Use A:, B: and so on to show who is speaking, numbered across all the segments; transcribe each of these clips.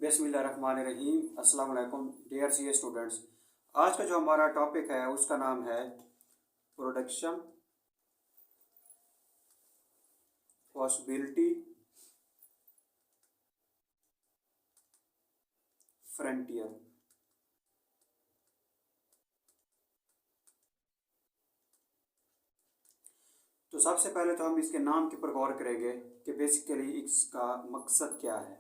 A: बिस्मिल्लाहिर्रहमानिर्रहीम। अस्सलाम वालेकुम डियर सी स्टूडेंट्स। आज का जो हमारा टॉपिक है उसका नाम है प्रोडक्शन पॉसिबिलिटी फ्रंटियर। तो सबसे पहले तो हम इसके नाम के ऊपर गौर करेंगे कि बेसिकली इसका मकसद क्या है।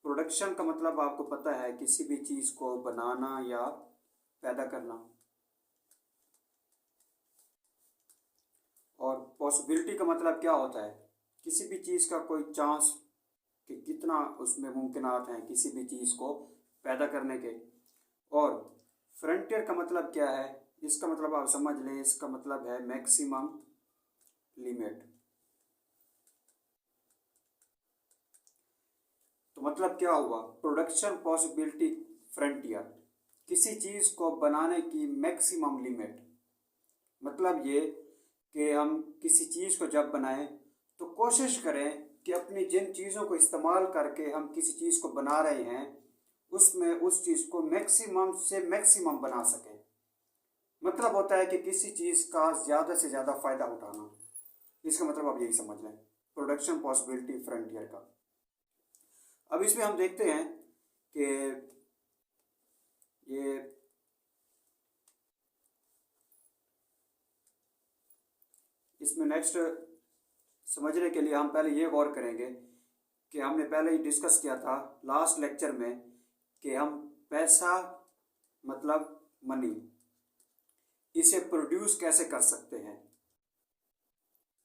A: प्रोडक्शन का मतलब आपको पता है किसी भी चीज़ को बनाना या पैदा करना, और पॉसिबिलिटी का मतलब क्या होता है, किसी भी चीज़ का कोई चांस कि कितना उसमें मुमकिनात हैं किसी भी चीज़ को पैदा करने के। और फ्रंटियर का मतलब क्या है, इसका मतलब आप समझ लें, इसका मतलब है मैक्सिमम लिमिट। तो मतलब क्या हुआ, प्रोडक्शन पॉसिबिलिटी फ्रंटियर, किसी चीज़ को बनाने की मैक्सिमम लिमिट। मतलब ये कि हम किसी चीज़ को जब बनाएं तो कोशिश करें कि अपनी जिन चीज़ों को इस्तेमाल करके हम किसी चीज़ को बना रहे हैं उसमें उस चीज़ को मैक्सिमम से मैक्सिमम बना सकें। मतलब होता है कि किसी चीज़ का ज़्यादा से ज़्यादा फ़ायदा उठाना। इसका मतलब आप यही समझ लें प्रोडक्शन पॉसिबिलिटी फ्रंटियर का। अब इसमें हम देखते हैं कि ये इसमें नेक्स्ट समझने के लिए हम पहले ये गौर करेंगे कि हमने पहले ही डिस्कस किया था लास्ट लेक्चर में कि हम पैसा मतलब मनी, इसे प्रोड्यूस कैसे कर सकते हैं,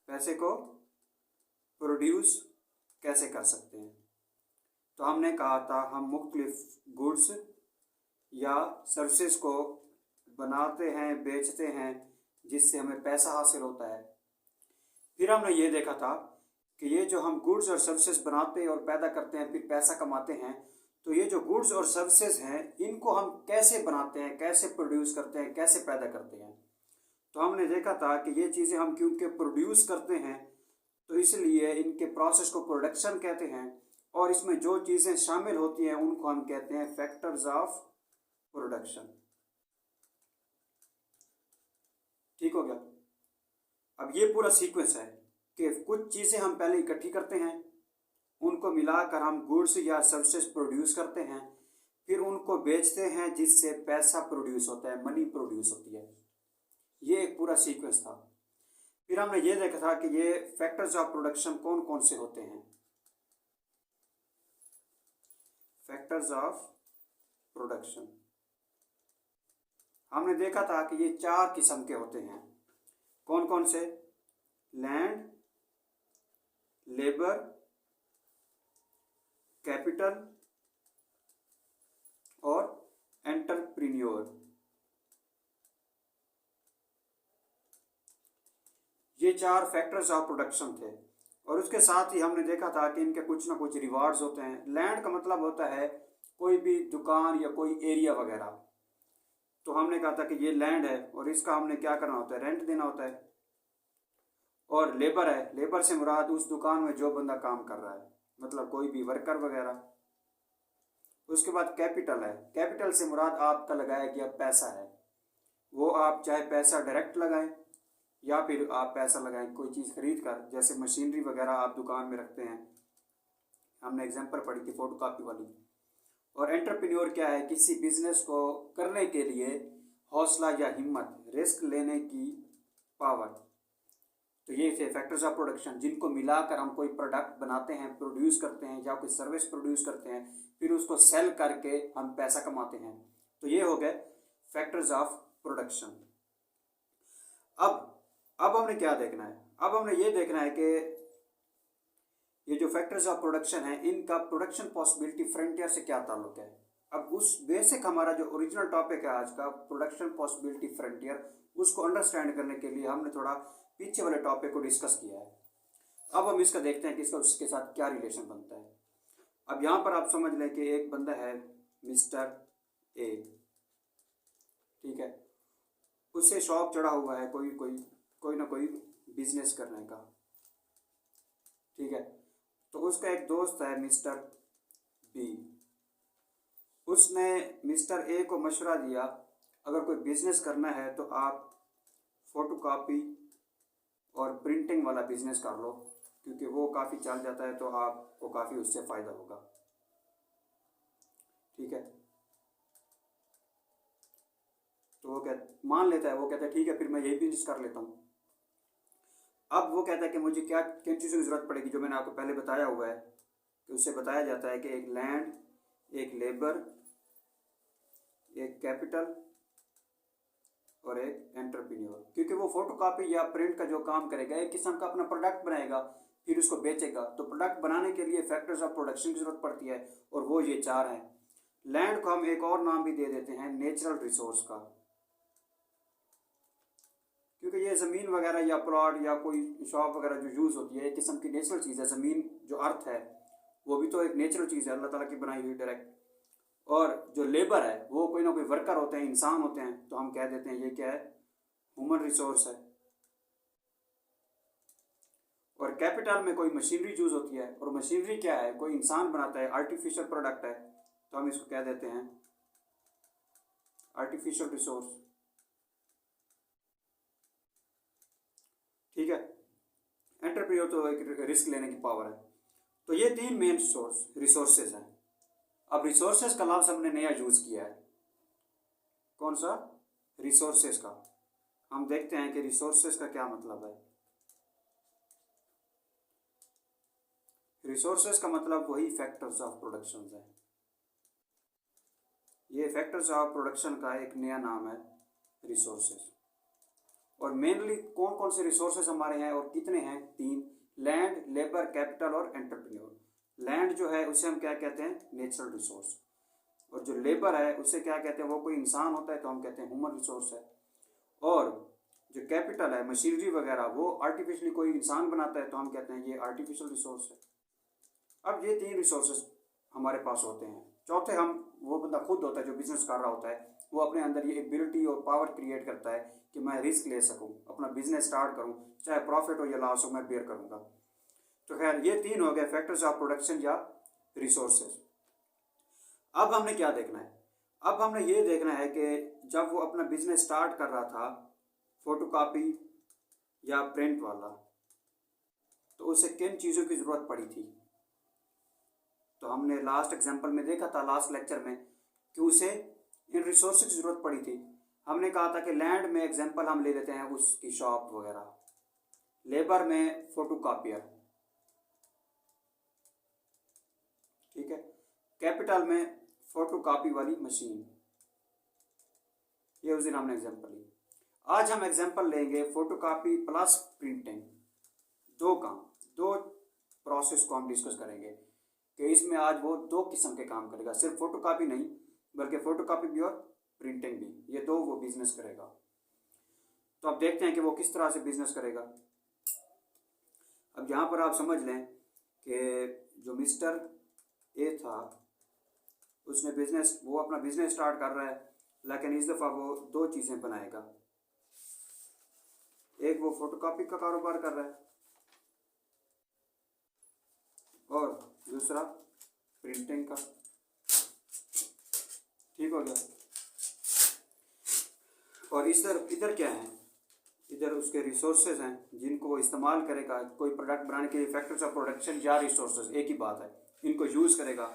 A: पैसे को प्रोड्यूस कैसे कर सकते हैं। तो हमने कहा था हम मुख्तलिफ गुड्स या सर्विसेज को बनाते हैं, बेचते हैं, जिससे हमें पैसा हासिल होता है। फिर हमने ये देखा था कि ये जो हम गुड्स और सर्विसेज बनाते हैं और पैदा करते हैं फिर पैसा कमाते हैं, तो ये जो गुड्स और सर्विसेज हैं इनको हम कैसे बनाते हैं, कैसे प्रोड्यूस करते हैं, कैसे पैदा करते हैं। तो हमने देखा था कि ये चीज़ें हम क्योंकि प्रोड्यूस करते हैं तो इसलिए इनके प्रोसेस को प्रोडक्शन कहते हैं, और इसमें जो चीज़ें शामिल होती हैं उनको हम कहते हैं फैक्टर्स ऑफ प्रोडक्शन। ठीक हो गया। अब ये पूरा सीक्वेंस है कि कुछ चीज़ें हम पहले इकट्ठी करते हैं, उनको मिलाकर हम गुड्स या सर्विसेज प्रोड्यूस करते हैं, फिर उनको बेचते हैं जिससे पैसा प्रोड्यूस होता है, मनी प्रोड्यूस होती है। ये एक पूरा सीक्वेंस था। फिर हमने ये देखा था कि ये फैक्टर्स ऑफ प्रोडक्शन कौन कौन से होते हैं। फैक्टर्स ऑफ प्रोडक्शन हमने देखा था कि ये 4 किस्म के होते हैं। कौन कौन से? लैंड, लेबर, कैपिटल और एंटरप्रेन्योर। ये 4 फैक्टर्स ऑफ प्रोडक्शन थे। और उसके साथ ही हमने देखा था कि इनके कुछ ना कुछ रिवार्ड्स होते हैं। लैंड का मतलब होता है कोई भी दुकान या कोई एरिया वगैरह। तो हमने कहा था कि ये लैंड है और इसका हमने क्या करना होता है, रेंट देना होता है। और लेबर है, लेबर से मुराद उस दुकान में जो बंदा काम कर रहा है, मतलब कोई भी वर्कर वगैरह। उसके बाद कैपिटल है, कैपिटल से मुराद आपका लगाया गया पैसा है। वो आप चाहे पैसा डायरेक्ट लगाएं या फिर आप पैसा लगाएं कोई चीज़ खरीद कर, जैसे मशीनरी वगैरह आप दुकान में रखते हैं, हमने एग्जांपल पढ़ी थी फोटोकॉपी वाली। और एंटरप्रेन्योर क्या है, किसी बिजनेस को करने के लिए हौसला या हिम्मत, रिस्क लेने की पावर। तो ये थे फैक्टर्स ऑफ प्रोडक्शन, जिनको मिलाकर हम कोई प्रोडक्ट बनाते हैं, प्रोड्यूस करते हैं या कोई सर्विस प्रोड्यूस करते हैं, फिर उसको सेल करके हम पैसा कमाते हैं। तो ये हो गए फैक्टर्स ऑफ प्रोडक्शन। अब हमने क्या देखना है, अब हमने ये देखना है कि ये जो फैक्टर्स ऑफ प्रोडक्शन है इनका प्रोडक्शन पॉसिबिलिटी फ्रंटियर से क्या ताल्लुक है। अब उस बेसिक हमारा जो ओरिजिनल टॉपिक है आज का प्रोडक्शन पॉसिबिलिटी फ्रंटियर, उसको अंडरस्टैंड करने के लिए हमने थोड़ा पीछे वाले टॉपिक को डिस्कस किया है। अब हम इसका देखते हैं कि इसका उसके साथ क्या रिलेशन बनता है। अब यहाँ पर आप समझ लें कि एक बंदा है मिस्टर ए, ठीक है, उससे शौक चढ़ा हुआ है कोई ना कोई बिजनेस करने का, ठीक है। तो उसका एक दोस्त है मिस्टर बी। उसने मिस्टर ए को मशवरा दिया, अगर कोई बिजनेस करना है तो आप फोटोकॉपी और प्रिंटिंग वाला बिजनेस कर लो, क्योंकि वो काफ़ी चल जाता है, तो आपको काफ़ी उससे फ़ायदा होगा। ठीक है, तो वो मान लेता है, वो कहता है ठीक है फिर मैं यही बिजनेस कर लेता हूँ। अब वो कहता है कि मुझे क्या किन चीज़ों की ज़रूरत पड़ेगी, जो मैंने आपको पहले बताया हुआ है कि उससे बताया जाता है कि एक लैंड, एक लेबर, एक कैपिटल और एक एंटरप्रेन्योर। क्योंकि वो फोटोकॉपी या प्रिंट का जो काम करेगा, एक किस्म का अपना प्रोडक्ट बनाएगा, फिर उसको बेचेगा, तो प्रोडक्ट बनाने के लिए फैक्टर्स ऑफ प्रोडक्शन की जरूरत पड़ती है, और वो ये चार हैं। लैंड को हम एक और नाम भी दे देते हैं नेचुरल रिसोर्स का, क्योंकि ये ज़मीन वगैरह या प्लॉट या कोई शॉप वगैरह जो यूज़ होती है, एक किस्म की नेचुरल चीज़ है। ज़मीन जो अर्थ है वो भी तो एक नेचुरल चीज़ है, अल्लाह ताला की बनाई हुई डायरेक्ट। और जो लेबर है वो कोई ना कोई वर्कर होते हैं, इंसान होते हैं, तो हम कह देते हैं ये क्या है, ह्यूमन रिसोर्स है। और कैपिटल में कोई मशीनरी यूज होती है, और मशीनरी क्या है, कोई इंसान बनाता है, आर्टिफिशियल प्रोडक्ट है, तो हम इसको कह देते हैं आर्टिफिशियल रिसोर्स। ठीक है, एंटरप्रेन्योर तो एक रिस्क लेने की पावर है। तो ये तीन मेन रिसोर्सेज हैं। अब रिसोर्सेज का लफ्ज़ हमने नया यूज किया है, कौन सा, रिसोर्सेज का। हम देखते हैं कि रिसोर्सेज का क्या मतलब है। रिसोर्सेज का मतलब वही फैक्टर्स ऑफ प्रोडक्शन है। ये फैक्टर्स ऑफ प्रोडक्शन का एक नया नाम है, रिसोर्सेज। और मेनली कौन कौन से रिसोर्सेज हमारे हैं और कितने हैं, तीन, लैंड, लेबर, कैपिटल और एंटरप्रेन्योर। लैंड जो है उसे हम क्या कहते हैं, नेचुरल रिसोर्स। और जो लेबर है उसे क्या कहते हैं, वो कोई इंसान होता है, तो हम कहते हैं ह्यूमन रिसोर्स है। और जो कैपिटल है, मशीनरी वगैरह, वो आर्टिफिशियली कोई इंसान बनाता है, तो हम कहते हैं ये आर्टिफिशियल रिसोर्स है। अब ये तीन रिसोर्सेज हमारे पास होते हैं। चौथे हम, वो बंदा खुद होता है जो बिजनेस कर रहा होता है, वो अपने अंदर ये एबिलिटी और पावर क्रिएट करता है कि मैं रिस्क ले सकूं, अपना बिजनेस स्टार्ट करूं, चाहे प्रॉफिट हो या लॉस हो, मैं बेयर करूंगा। तो खैर ये तीन हो गए फैक्टर्स ऑफ प्रोडक्शन या रिसोर्सेज। अब हमने क्या देखना है, अब हमने ये देखना है कि जब वो अपना बिजनेस स्टार्ट कर रहा था, फोटोकॉपी या प्रिंट वाला, तो उसे किन चीज़ों की ज़रूरत पड़ी थी। तो हमने लास्ट एग्जांपल में देखा था, लास्ट लेक्चर में, कि उसे इन रिसोर्स की ज़रूरत पड़ी थी। हमने कहा था कि लैंड में एग्जांपल हम ले लेते हैं उसकी शॉप वगैरह, लेबर में फोटोकॉपियर, ठीक है, कैपिटल में फोटोकॉपी वाली मशीन। ये उस दिन हमने एग्जांपल ली। आज हम एग्जांपल लेंगे फोटोकॉपी प्लस प्रिंटिंग, दो काम, दो प्रोसेस को हम डिस्कस करेंगे कि इसमें आज वो दो किस्म के काम करेगा, सिर्फ फोटोकॉपी नहीं बल्कि फोटोकॉपी भी और प्रिंटिंग भी, ये दो वो बिजनेस करेगा। तो अब देखते हैं कि वो किस तरह से बिजनेस करेगा। अब यहाँ पर आप समझ लें कि जो मिस्टर ए था, उसने बिजनेस, वो अपना बिजनेस स्टार्ट कर रहा है, लेकिन इस दफ़ा वो दो चीज़ें बनाएगा। एक वो फोटोकॉपी का कारोबार कर रहा है, और दूसरा प्रिंटिंग का। ठीक हो गया। और इधर क्या है, इधर उसके रिसोर्सेज हैं जिनको वो इस्तेमाल करेगा कोई प्रोडक्ट बनाने के लिए। फैक्टर्स ऑफ प्रोडक्शन या रिसोर्सेज एक ही बात है, इनको यूज़ करेगा।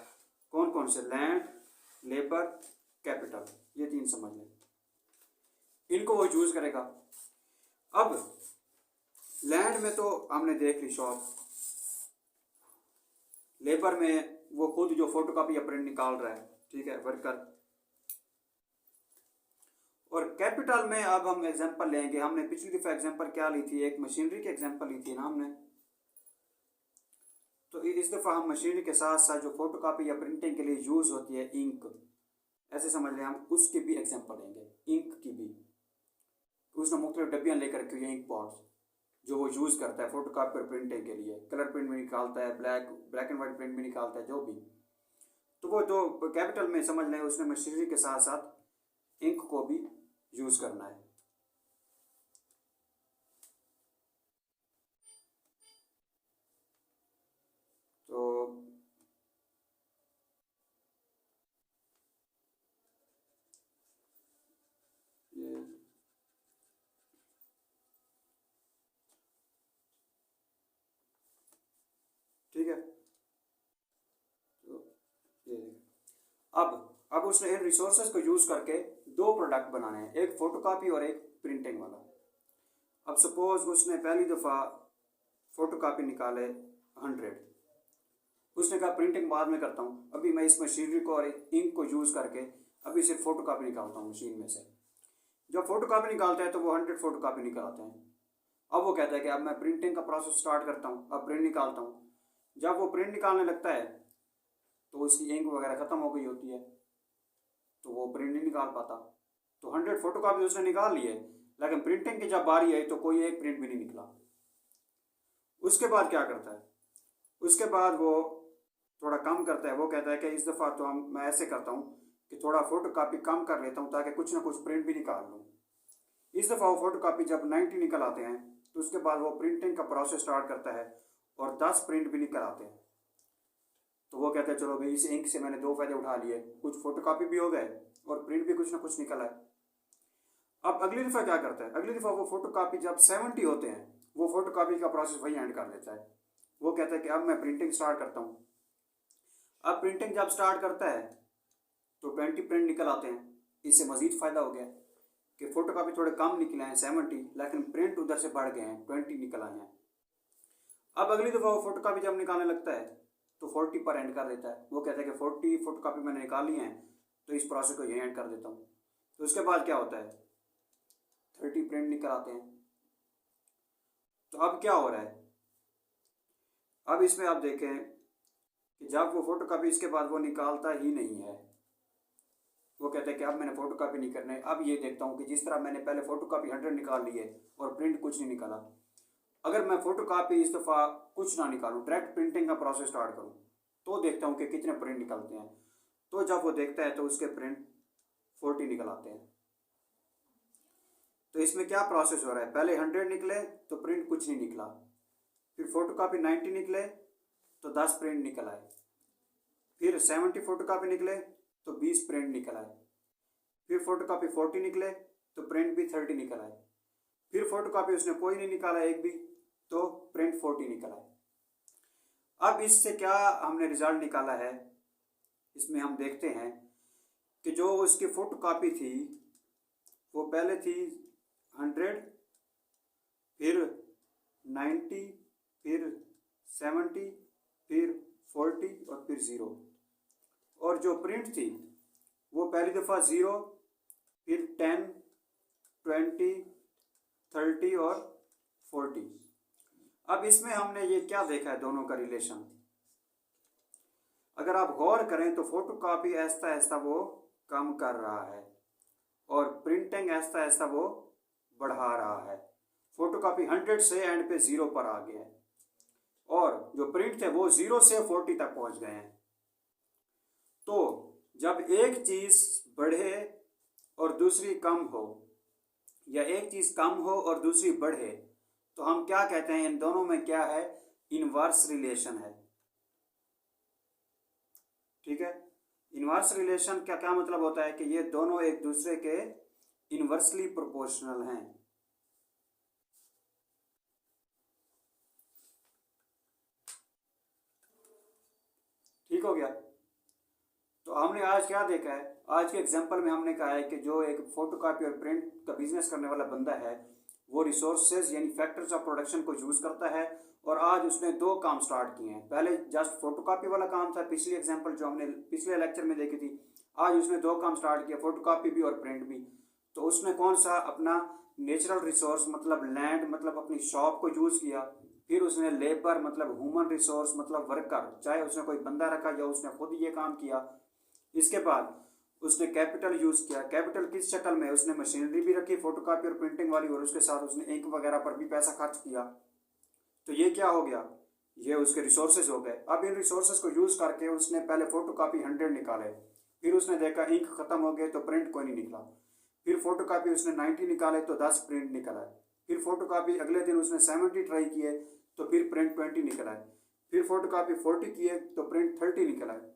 A: कौन कौन से, लैंड, लेबर, कैपिटल, ये तीन समझ लें, इनको वो यूज़ करेगा। अब लैंड में तो हमने देख ली शॉप, लेबर में वो खुद जो फोटोकॉपी या प्रिंट निकाल रहा है, ठीक है, वर्कर। और कैपिटल में अब हम एग्जांपल लेंगे, हमने पिछली दफा एग्जांपल क्या ली थी, एक मशीनरी की एग्जांपल ली थी ना हमने। तो इस दफा हम मशीनरी के साथ साथ जो फोटोकॉपी या प्रिंटिंग के लिए यूज होती है, इंक, ऐसे समझ लें, हम उसकी भी एग्जांपल लेंगे, इंक की भी। उसने मुख्तलिफ डब्बियाँ लेकर रखी हुई इंक पॉट्स, जो वो यूज़ करता है फोटोकॉपी और प्रिंटिंग के लिए। कलर प्रिंट भी निकालता है, ब्लैक एंड वाइट प्रिंट भी निकालता है, जो भी। तो वो जो कैपिटल में समझ लें, उसने मशीनरी के साथ साथ इंक को भी यूज़ करना है। तो उसने इन रिसोर्सेज को यूज़ करके दो प्रोडक्ट बनाने हैं, एक फोटोकॉपी और एक प्रिंटिंग वाला। अब सपोज उसने पहली दफ़ा फोटोकॉपी निकाले 100, उसने कहा प्रिंटिंग बाद में करता हूँ, अभी मैं इस मशीनरी को और इंक को यूज़ करके अभी सिर्फ फोटोकॉपी निकालता हूँ मशीन में से। जब फोटोकॉपी निकालते हैं तो वो 100 फोटोकॉपी निकालते हैं। अब वो कहता है कि अब मैं प्रिंटिंग का प्रोसेस स्टार्ट करता हूँ, अब प्रिंट निकालता हूँ। जब वो प्रिंट निकालने लगता है तो उसकी इंक वगैरह ख़त्म हो गई होती है, तो वो प्रिंट नहीं निकाल पाता। तो 100 फोटोकॉपी उसने निकाल लिए, लेकिन प्रिंटिंग की जब बारी आई तो कोई एक प्रिंट भी नहीं निकला। उसके बाद क्या करता है, उसके बाद वो थोड़ा कम करता है। वो कहता है कि इस दफ़ा तो मैं ऐसे करता हूँ कि थोड़ा फोटोकॉपी कम कर लेता हूँ ताकि कुछ ना कुछ प्रिंट भी निकाल लूँ। इस दफ़ा वो फोटोकॉपी जब 90 निकल आते हैं तो उसके बाद वो प्रिंटिंग का प्रोसेस स्टार्ट करता है और 10 प्रिंट भी निकल आते हैं। तो वो कहता है चलो भाई, इस इंक से मैंने दो फायदे उठा लिए, कुछ फोटोकॉपी भी हो गए और प्रिंट भी कुछ ना कुछ निकल आए। अब अगली दफ़ा क्या करता है, अगली दफ़ा वो फोटोकॉपी जब 70 होते हैं वो फोटोकॉपी का प्रोसेस वही एंड कर देता है। वो कहता है कि अब मैं प्रिंटिंग स्टार्ट करता हूँ। अब प्रिंटिंग जब स्टार्ट करता है तो 20 प्रिंट निकल आते हैं। इससे मज़ीद फ़ायदा हो गया कि फ़ोटोकॉपी थोड़े कम निकले हैं 70, लेकिन प्रिंट उधर से बढ़ गए हैं, 20 निकल आए हैं। अब अगली दफ़ा वो फोटोकॉपी जब निकालने लगता है तो 40 पर एंड कर देता है। वो कहता है कि 40 फोटोकॉपी मैंने निकाली हैं तो इस प्रोसेस को यहीं एंड कर देता हूँ। तो उसके बाद क्या होता है, 30 प्रिंट निकल आते हैं। तो अब क्या हो रहा है, अब इसमें आप देखें कि जब वो फोटोकॉपी इसके बाद वो निकालता ही नहीं है। वो कहता है कि अब मैंने फोटोकॉपी नहीं करना है। अब ये देखता हूँ कि जिस तरह मैंने पहले फोटोकॉपी 100 निकाल ली है और प्रिंट कुछ नहीं निकाला, अगर मैं फोटोकॉपी इस दफ़ा कुछ ना निकालूं, डायरेक्ट प्रिंटिंग का प्रोसेस स्टार्ट करूं, तो देखता हूं कि कितने प्रिंट निकलते हैं। तो जब वो देखता है तो उसके प्रिंट 40 निकल आते हैं। तो इसमें क्या प्रोसेस हो रहा है, पहले 100 निकले तो प्रिंट कुछ नहीं निकला, फिर फोटोकॉपी 90 निकले तो 10 प्रिंट निकल आए, फिर 70 फोटोकॉपी निकले तो 20 प्रिंट निकल आए, फिर फोटोकॉपी 40 निकले तो प्रिंट भी 30 निकल आए, फिर फोटोकॉपी उसने कोई नहीं निकाला एक भी, तो प्रिंट 40 निकल आए। अब इससे क्या हमने रिजल्ट निकाला है, इसमें हम देखते हैं कि जो उसकी फोटोकॉपी थी वो पहले थी 100, फिर 90, फिर 70, फिर 40 और फिर 0। और जो प्रिंट थी वो पहली दफ़ा 0, फिर 10, 20, 30 और 40। अब इसमें हमने ये क्या देखा है, दोनों का रिलेशन अगर आप गौर करें तो फोटोकॉपी ऐसा ऐसा वो कम कर रहा है और प्रिंटिंग ऐसा ऐसा वो बढ़ा रहा है। फोटोकॉपी 100 से एंड पे 0 पर आ गया है और जो प्रिंट थे वो 0 से 40 तक पहुंच गए हैं। तो जब एक चीज़ बढ़े और दूसरी कम हो, या एक चीज़ कम हो और दूसरी बढ़े, तो हम क्या कहते हैं, इन दोनों में क्या है, इनवर्स रिलेशन है। ठीक है, इनवर्स रिलेशन का क्या मतलब होता है कि ये दोनों एक दूसरे के इनवर्सली प्रोपोर्शनल हैं। ठीक हो गया। तो हमने आज क्या देखा है, आज के एग्जांपल में हमने कहा है कि जो एक फोटोकॉपी और प्रिंट का बिजनेस करने वाला बंदा है वो रिसोर्सेज यानी फैक्टर्स ऑफ प्रोडक्शन को यूज़ करता है और आज उसने दो काम स्टार्ट किए हैं। पहले जस्ट फोटोकॉपी वाला काम था, पिछली एग्जांपल जो हमने पिछले लेक्चर में देखी थी। आज उसने दो काम स्टार्ट किया, फोटोकॉपी भी और प्रिंट भी। तो उसने कौन सा, अपना नेचुरल रिसोर्स मतलब लैंड मतलब अपनी शॉप को यूज़ किया, फिर उसने लेबर मतलब ह्यूमन रिसोर्स मतलब वर्कर, चाहे उसने कोई बंदा रखा या उसने खुद ये काम किया। इसके बाद उसने कैपिटल यूज़ किया। कैपिटल किस शक्ल में, उसने मशीनरी भी रखी फोटोकॉपी और प्रिंटिंग वाली और उसके साथ उसने इंक वगैरह पर भी पैसा खर्च किया। तो ये क्या हो गया, ये उसके रिसोर्सेज हो गए। अब इन रिसोर्सेज को यूज़ करके उसने पहले फोटोकॉपी 100 निकाले, फिर उसने देखा इंक ख़त्म हो गए तो प्रिंट कोई नहीं निकला, फिर फोटोकॉपी उसने 90 निकाले तो 10 प्रिंट निकल आए, फिर फोटोकॉपी अगले दिन उसने 70 ट्राई किए तो फिर प्रिंट 20 निकल आए, फिर फोटोकॉपी 40 किए तो प्रिंट 30 निकल आए।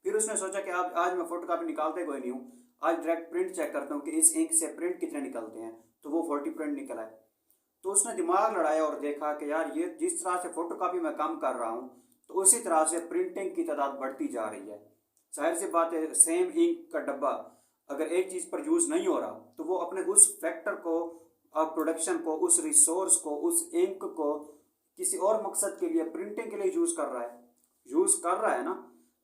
A: फिर उसने सोचा कि आज मैं फोटोकॉपी निकालते कोई नहीं हूँ, आज डायरेक्ट प्रिंट चेक करता हूँ कि इस इंक से प्रिंट कितने निकलते हैं, तो वो 40 प्रिंट निकल आए। तो उसने दिमाग लड़ाया और देखा कि यार ये जिस तरह से फोटोकॉपी मैं कम कर रहा हूँ तो उसी तरह से प्रिंटिंग की तादाद बढ़ती जा रही है। जाहिर सी बात है, सेम इंक का डब्बा अगर एक चीज़ पर यूज़ नहीं हो रहा तो वो अपने उस फैक्टर को, प्रोडक्शन को, उस रिसोर्स को, उस इंक को किसी और मकसद के लिए, प्रिंटिंग के लिए यूज़ कर रहा है ना।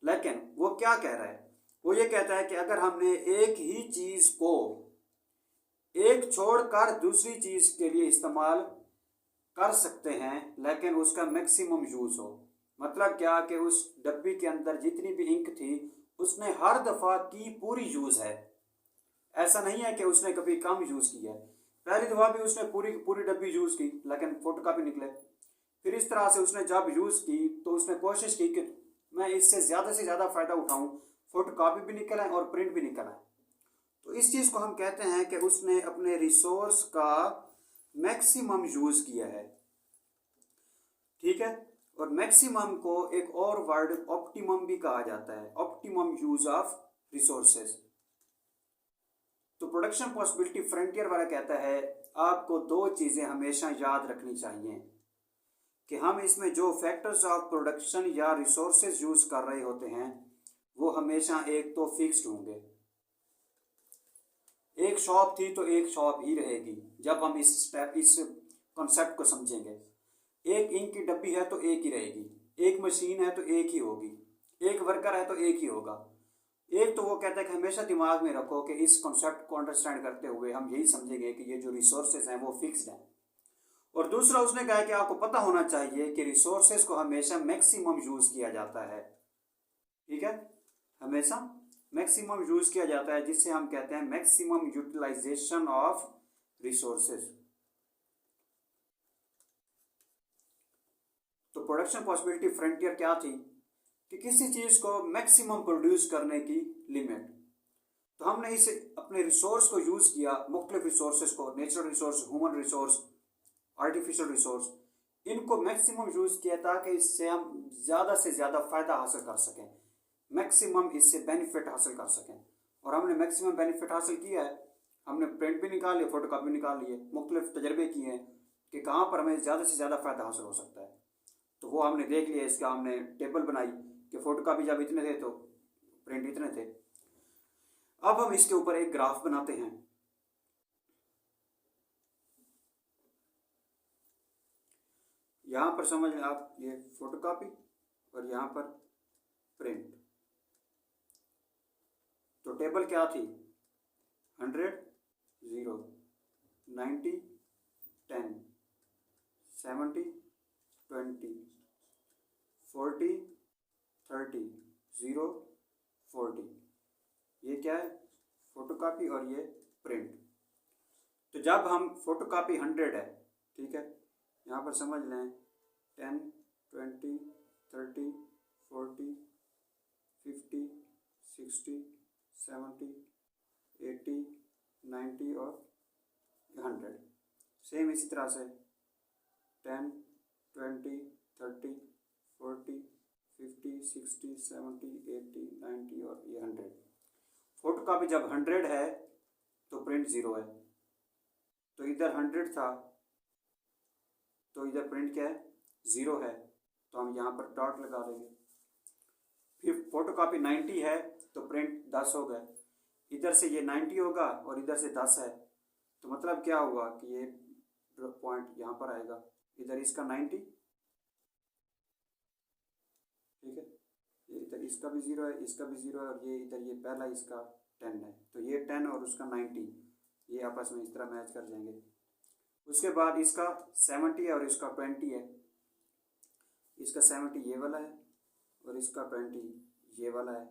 A: लेकिन वो क्या कह रहा है, वो ये कहता है कि अगर हमने एक ही चीज़ को एक छोड़कर दूसरी चीज़ के लिए इस्तेमाल कर सकते हैं, लेकिन उसका मैक्सिमम यूज़ हो। मतलब क्या कि उस डब्बी के अंदर जितनी भी इंक थी उसने हर दफ़ा की पूरी यूज़ है। ऐसा नहीं है कि उसने कभी कम यूज़ किया है। पहली दफ़ा भी उसने पूरी पूरी डब्बी यूज़ की, लेकिन फोटोकॉपी निकले। फिर इस तरह से उसने जब यूज़ की तो उसने कोशिश की कि मैं इससे से ज़्यादा फ़ायदा उठाऊँ, फोटोकॉपी भी निकल आए और प्रिंट भी निकल आए। तो इस चीज़ को हम कहते हैं कि उसने अपने रिसोर्स का मैक्सिमम यूज़ किया है। ठीक है। और मैक्सिमम को एक और वर्ड ऑप्टिमम भी कहा जाता है, ऑप्टिमम यूज ऑफ रिसोर्सेज। तो प्रोडक्शन पॉसिबिलिटी फ्रंटियर वाला कहता है आपको दो चीज़ें हमेशा याद रखनी चाहिए कि हम इसमें जो फैक्टर्स ऑफ प्रोडक्शन या रिसोर्सेज यूज कर रहे होते हैं वो हमेशा एक तो फिक्स्ड होंगे। एक शॉप थी तो एक शॉप ही रहेगी जब हम इस कॉन्सेप्ट को समझेंगे। एक इंक की डब्बी है तो एक ही रहेगी, एक मशीन है तो एक ही होगी, एक वर्कर है तो एक ही होगा। एक तो वो कहता है कि हमेशा दिमाग में रखो कि इस कॉन्सेप्ट को अंडरस्टैंड करते हुए हम यही समझेंगे कि ये जो रिसोर्सेज हैं वो फिक्स्ड हैं। और दूसरा उसने कहा कि आपको पता होना चाहिए कि रिसोर्सेज को हमेशा मैक्सिमम यूज़ किया जाता है। ठीक है, हमेशा मैक्सिमम यूज़ किया जाता है, जिससे हम कहते हैं मैक्सिमम यूटिलाइजेशन ऑफ रिसोर्सेज। तो प्रोडक्शन पॉसिबिलिटी फ्रंटियर क्या थी कि किसी चीज़ को मैक्सिमम प्रोड्यूस करने की लिमिट। तो हमने इसे अपने रिसोर्स को यूज़ किया, मुख्तलिफ रिसोर्सेज को, natural resource, human resource, artificial resource, इनको मैक्सिमम यूज़ किया ताकि इससे हम ज़्यादा से ज़्यादा फ़ायदा हासिल कर सकें, मैक्सिमम इससे बेनिफिट हासिल कर सकें। और हमने मैक्सिमम बेनिफिट हासिल किया है। हमने प्रिंट भी निकाल लिया, फोटोकॉपी निकाल लिए, मुख्तलिफ तजर्बे किए हैं कि कहाँ पर हमें ज़्यादा से ज़्यादा फ़ायदा हासिल हो सकता है। तो वो हमने देख लिया। इसका हमने टेबल बनाई कि फोटोकॉपी जब इतने थे तो प्रिंट इतने थे। अब हम इसके ऊपर एक ग्राफ बनाते हैं। यहाँ पर समझ लें आप, ये फोटोकॉपी और यहाँ पर प्रिंट। तो टेबल क्या थी, 100 0, 90 10, 70 20, 40 30, 0 40। ये क्या है, फोटोकॉपी और ये प्रिंट। तो जब हम फोटोकॉपी 100 है, ठीक है, यहाँ पर समझ लें 10 20 30 40 50 60 70 80 90 और 100। सेम इसी तरह से 10 20 30 40 50 60 70 80 90 और ये 100। फोटोकॉपी जब 100 है तो प्रिंट 0 है। तो इधर 100 था तो इधर प्रिंट क्या है, 0 है। तो हम यहाँ पर डॉट लगा देंगे। फिर फोटोकॉपी 90 है तो प्रिंट 10 हो गए। इधर से ये 90 होगा और इधर से 10 है। तो मतलब क्या हुआ कि ये पॉइंट यहाँ पर आएगा, इधर इसका 90, ठीक है, ये इधर इसका भी 0 है, इसका भी 0 है, और ये इधर ये पहला इसका 10 है। तो ये 10 और उसका 90 ये आपस में इस तरह मैच कर जाएंगे। उसके बाद इसका 70 है और इसका 20 है। इसका 70 ये वाला है और इसका 20 ये वाला है।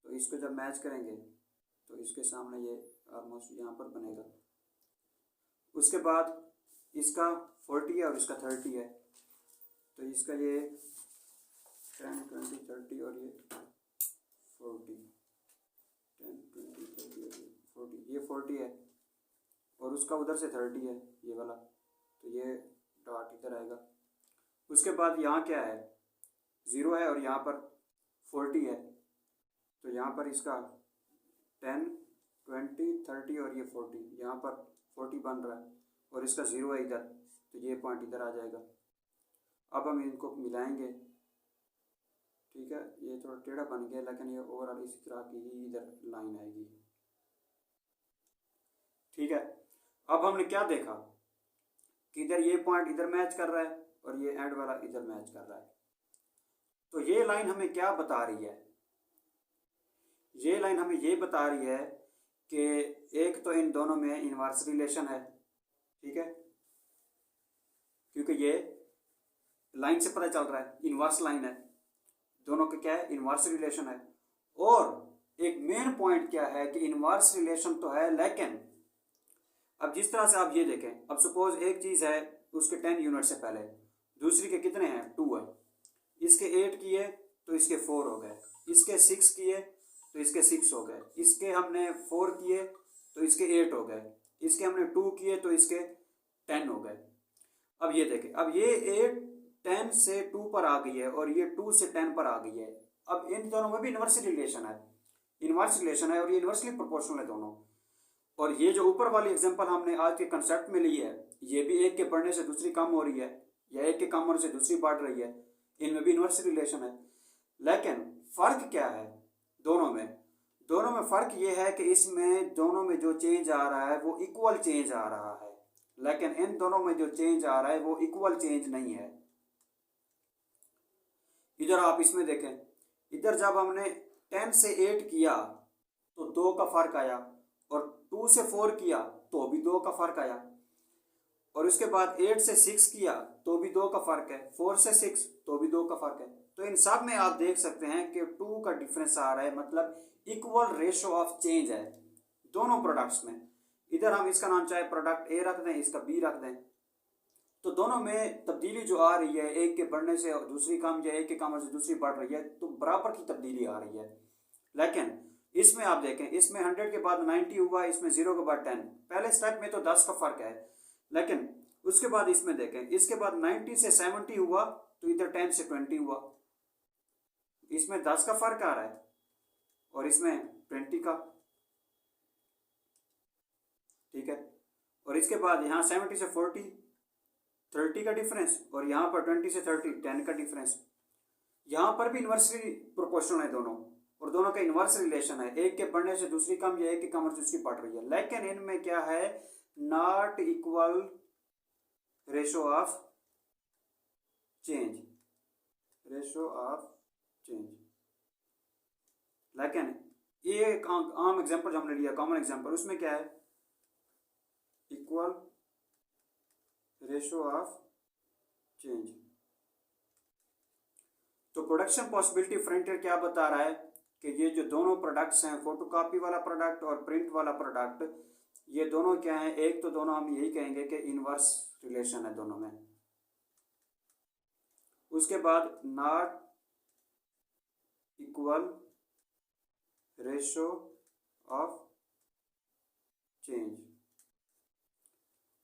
A: तो इसको जब मैच करेंगे तो इसके सामने ये ऑलमोस्ट यहाँ पर बनेगा। उसके बाद इसका 40 है और इसका 30 है। तो इसका ये 10 20 30 और ये 40, 10 20 30 और ये 40, ये 40 है और उसका उधर से 30 है ये वाला। तो ये डॉट इधर आएगा। उसके बाद यहाँ क्या है, 0 है और यहाँ पर 40 है। तो यहाँ पर इसका 10 20 30 और ये 40, यहाँ पर 40 बन रहा है और इसका 0 है इधर। तो ये पॉइंट इधर आ जाएगा। अब हम इनको मिलाएंगे, ठीक है, ये थोड़ा टेढ़ा बन गया, लेकिन ये ओवरऑल इसी तरह की ही इधर लाइन आएगी। ठीक है, अब हमने क्या देखा कि इधर ये पॉइंट इधर मैच कर रहा है और ये एंड वाला इधर मैच कर रहा है। तो ये लाइन हमें क्या बता रही है? ये लाइन हमें ये बता रही है कि एक तो इन दोनों में इनवर्स रिलेशन है। ठीक है, क्योंकि ये लाइन से पता चल रहा है इनवर्स लाइन है, दोनों का क्या है, इनवर्स रिलेशन है। और एक मेन पॉइंट क्या है कि इनवर्स रिलेशन तो है, लेकिन अब जिस तरह से आप ये देखें, अब सपोज एक चीज है उसके 10 यूनिट से पहले, दूसरी के कितने हैं, 2 है, इसके 8 किए तो इसके 4 हो गए, इसके 6 किए तो इसके 6 हो गए, इसके हमने 4 किए तो इसके 8 हो गए, इसके हमने 2 किए तो इसके 10 हो गए। अब ये देखें, अब ये 8 10 से 2 पर आ गई है और ये 2 से 10 पर आ गई है। अब इन दोनों में भी इनवर्स रिलेशन है, इनवर्स रिलेशन है और ये इनवर्सली प्रोपोर्शनल है दोनों। और ये जो ऊपर वाली एग्जांपल हमने आज के कंसेप्ट में ली है, ये भी एक के बढ़ने से दूसरी कम हो रही है या एक के कम होने से दूसरी बढ़ रही है, इनमें भी इनवर्स रिलेशन है। लेकिन फर्क क्या है दोनों में? दोनों में फर्क ये है कि इसमें दोनों में जो चेंज आ रहा है वो इक्वल चेंज आ रहा है, लेकिन इन दोनों में जो चेंज आ रहा है वो इक्वल चेंज नहीं है। इधर आप इसमें देखें, इधर जब हमने 10 से 8 किया तो 2 का फर्क आया, और 2 से 4 किया तो भी 2 का फर्क आया, और उसके बाद 8 से 6 किया तो भी 2 का फर्क है, 4 से 6 तो भी 2 का फर्क है। तो इन सब में आप देख सकते हैं कि 2 का डिफरेंस आ रहा है, मतलब इक्वल रेशो ऑफ चेंज है दोनों प्रोडक्ट्स में। इधर हम इसका नाम चाहे प्रोडक्ट ए रख दें, इसका बी रख दें, तो दोनों में तब्दीली जो आ रही है, एक के बढ़ने से दूसरी कम या एक के कम से दूसरी बढ़ रही है, तो बराबर की तब्दीली आ रही है। लेकिन इसमें आप देखें, इसमें 100 के बाद 90 हुआ, इसमें 0 के बाद 10, पहले स्टेप में तो 10 का फर्क है, लेकिन उसके बाद इसमें देखें, इसके बाद 90 से 70 हुआ तो इधर 10 से 20 हुआ, इसमें 10 का फर्क आ रहा है और इसमें 20 का। ठीक है, और इसके बाद यहाँ 70 से 40 30 का डिफरेंस, और यहाँ पर 20 से 30 10 का डिफरेंस। यहाँ पर भी इन्वर्सली प्रोपोर्शनल है दोनों, और दोनों का इन्वर्स रिलेशन है, एक के बढ़ने से दूसरी कम या एक के कम से दूसरी बढ़ रही है। लेकिन इनमें क्या है, not equal ratio of change, ratio of change. लेकिन ये एक आम एग्जांपल जो हमने लिया, कॉमन एग्जांपल, उसमें क्या है, इक्वल रेशो ऑफ चेंज। तो प्रोडक्शन पॉसिबिलिटी फ्रंटियर क्या बता रहा है कि ये जो दोनों प्रोडक्ट्स हैं, फोटोकॉपी वाला प्रोडक्ट और प्रिंट वाला प्रोडक्ट, ये दोनों क्या हैं, एक तो दोनों हम यही कहेंगे कि इनवर्स रिलेशन है दोनों में। उसके बाद not equal ratio of change.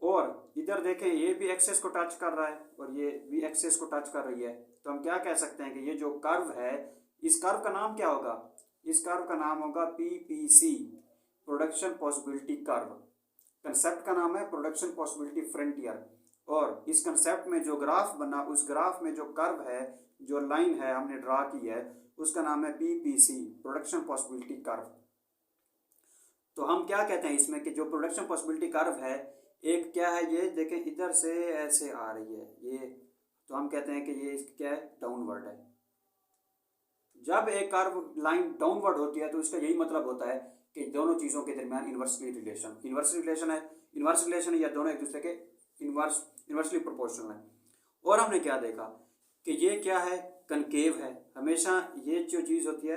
A: और इधर देखें, ये भी एक्सेस को टच कर रहा है और ये भी एक्सेस को टच कर रही है, तो हम क्या कह सकते हैं कि ये जो कर्व है, इस कर्व का नाम क्या होगा, इस कर्व का नाम होगा PPC, production possibility curve. Concept का नाम है प्रोडक्शन पॉसिबिलिटी फ्रंटियर, और इस कंसेप्ट में जो ग्राफ बना, उस ग्राफ में जो कर्व है, जो लाइन है हमने ड्रा की है, उसका नाम है पीपीसी, प्रोडक्शन पॉसिबिलिटी कर्व। तो हम क्या कहते हैं इसमें कि जो प्रोडक्शन पॉसिबिलिटी कर्व है, एक क्या है, ये देखें इधर से ऐसे आ रही है ये, तो हम कहते हैं कि ये क्या है, डाउनवर्ड है। जब एक कर्व लाइन डाउनवर्ड होती है तो इसका यही मतलब होता है कि दोनों चीज़ों के दरमियान इन्वर्सली रिलेशन है, इन्वर्स रिलेशन या दोनों एक दूसरे के इन्वर्सली प्रोपोर्शनल है। और हमने क्या देखा कि ये क्या है, कनकेव है। हमेशा ये जो चीज़ होती है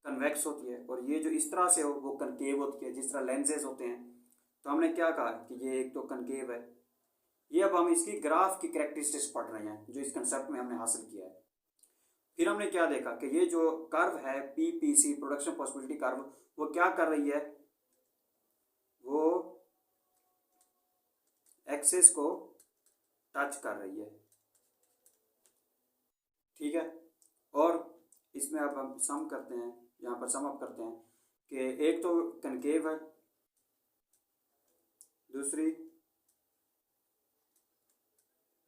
A: कन्वेक्स होती है, और ये जो इस तरह से हो वो कनकेव होती है, जिस तरह लेंसेज होते हैं। तो हमने क्या कहा कि ये एक तो कनकेव है। ये अब हम इसकी ग्राफ की कैरेक्टरिस्टिक्स पढ़ रहे हैं जो इस कंसेप्ट में हमने हासिल किया है। फिर हमने क्या देखा कि ये जो कर्व है पीपीसी, प्रोडक्शन पॉसिबिलिटी कर्व, वो क्या कर रही है, वो एक्सेस को टच कर रही है। ठीक है, और इसमें अब हम सम करते हैं, यहाँ पर सम अप करते हैं कि एक तो कनकेव है, दूसरी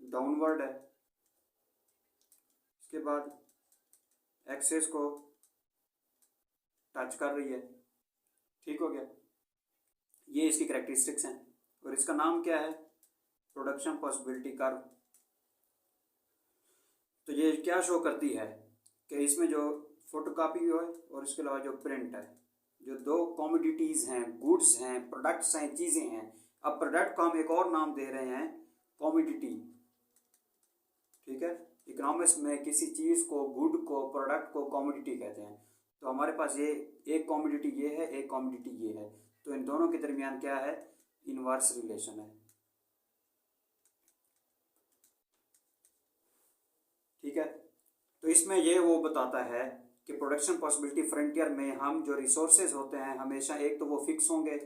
A: डाउनवर्ड है, इसके बाद एक्सेस को टच कर रही है। ठीक हो गया, ये इसकी करेक्टरिस्टिक्स हैं और इसका नाम क्या है, प्रोडक्शन पॉसिबिलिटी कर्व। तो ये क्या शो करती है कि इसमें जो फोटोकॉपी है और इसके अलावा जो प्रिंट है, जो दो कॉमोडिटीज़ हैं, गुड्स हैं, प्रोडक्ट्स हैं, चीज़ें हैं। अब प्रोडक्ट को हम एक और नाम दे रहे हैं कॉमोडिटी। ठीक है, इकोनॉमिक्स में किसी चीज़ को, गुड को, प्रोडक्ट को कॉमोडिटी कहते हैं। तो हमारे पास ये एक कॉमोडिटी ये है, एक कॉमोडिटी ये है, तो इन दोनों के दरमियान क्या है, इनवर्स रिलेशन है। ठीक है, तो इसमें ये वो बताता है कि प्रोडक्शन पॉसिबिलिटी फ्रंटियर में हम जो रिसोर्सेज होते हैं हमेशा एक तो वो फिक्स होंगे।